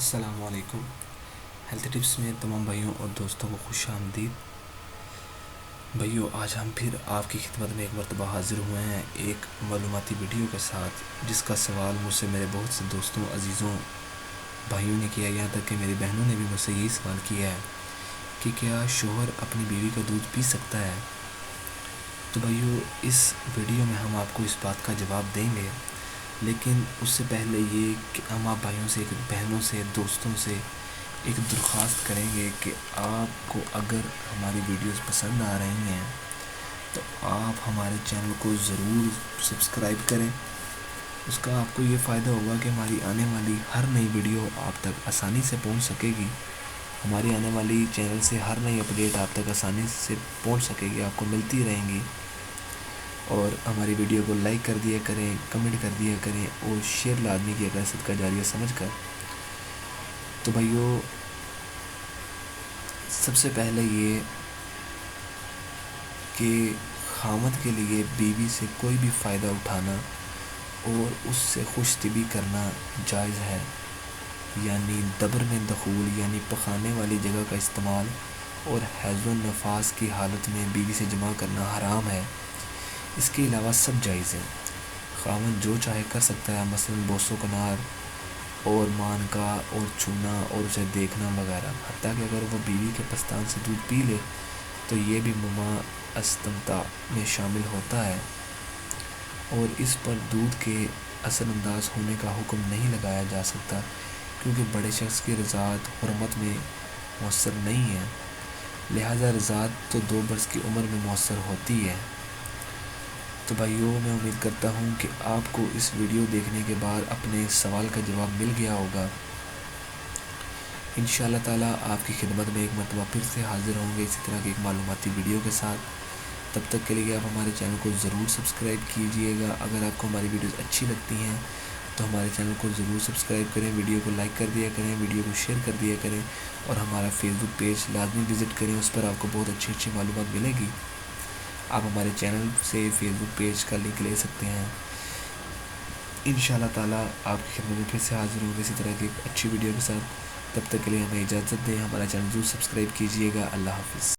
السلام علیکم۔ Health tips میں تمام بھائیوں اور دوستوں کو خوش آمدید۔ بھائیوں، آج ہم پھر آپ کی خدمت میں ایک مرتبہ حاضر ہوئے ہیں ایک معلوماتی ویڈیو کے ساتھ، جس کا سوال مجھ سے میرے بہت سے دوستوں، عزیزوں، بھائیوں نے کیا، یہاں تک کہ میری بہنوں نے بھی مجھ سے یہی سوال کیا ہے کہ کیا شوہر اپنی بیوی کا دودھ پی سکتا ہے؟ تو بھائیوں، اس ویڈیو میں ہم آپ کو اس بات کا جواب دیں گے، لیکن اس سے پہلے یہ کہ ہم آپ بھائیوں سے، بہنوں سے، دوستوں سے ایک درخواست کریں گے کہ آپ کو اگر ہماری ویڈیوز پسند آ رہی ہیں تو آپ ہمارے چینل کو ضرور سبسکرائب کریں۔ اس کا آپ کو یہ فائدہ ہوگا کہ ہماری آنے والی ہر نئی ویڈیو آپ تک آسانی سے پہنچ سکے گی۔ ہماری آنے والی چینل سے ہر نئی اپڈیٹ آپ تک آسانی سے پہنچ سکے گی، آپ کو ملتی رہیں گی۔ اور ہماری ویڈیو کو لائک کر دیا کریں، کمنٹ کر دیا کریں اور شیئر لازمی کیا کریں صدقہ جاریہ سمجھ کر۔ تو بھائیوں، سب سے پہلے یہ کہ خاوند کے لیے بیوی سے کوئی بھی فائدہ اٹھانا اور اس سے خوش طبعی کرنا جائز ہے، یعنی دبر میں دخول یعنی پخانے والی جگہ کا استعمال اور حیض و نفاس کی حالت میں بیوی سے جماع کرنا حرام ہے۔ اس کے علاوہ سب جائز ہے، خاوند جو چاہے کر سکتا ہے، مثلا بوسو کنار اور مان کا اور چھونا اور اسے دیکھنا وغیرہ، حتیٰ کہ اگر وہ بیوی کے پستان سے دودھ پی لے تو یہ بھی مما استمتاع میں شامل ہوتا ہے، اور اس پر دودھ کے اثر انداز ہونے کا حکم نہیں لگایا جا سکتا، کیونکہ بڑے شخص کی رضاعت حرمت میں مؤثر نہیں ہے، لہذا رضاعت تو 2 برس کی عمر میں مؤثر ہوتی ہے۔ تو بھائیوں، میں امید کرتا ہوں کہ آپ کو اس ویڈیو دیکھنے کے بعد اپنے سوال کا جواب مل گیا ہوگا۔ انشاءاللہ تعالیٰ آپ کی خدمت میں ایک مرتبہ پھر سے حاضر ہوں گے اسی طرح کی ایک معلوماتی ویڈیو کے ساتھ۔ تب تک کے لیے آپ ہمارے چینل کو ضرور سبسکرائب کیجئے گا۔ اگر آپ کو ہماری ویڈیوز اچھی لگتی ہیں تو ہمارے چینل کو ضرور سبسکرائب کریں، ویڈیو کو لائک کر دیا کریں، ویڈیو کو شیئر کر دیا کریں، اور ہمارا فیس بک پیج لازمی وزٹ کریں، اس پر آپ کو بہت اچھی اچھی معلومات ملے گی۔ آپ ہمارے چینل سے فیس بک پیج کا لنک لے سکتے ہیں۔ انشاءاللہ تعالیٰ آپ کی خدمت میں پھر سے حاضر ہوں گے اسی طرح کی ایک اچھی ویڈیو کے ساتھ۔ تب تک کے لیے ہمیں اجازت دیں، ہمارا چینل ضرور سبسکرائب کیجئے گا۔ اللہ حافظ۔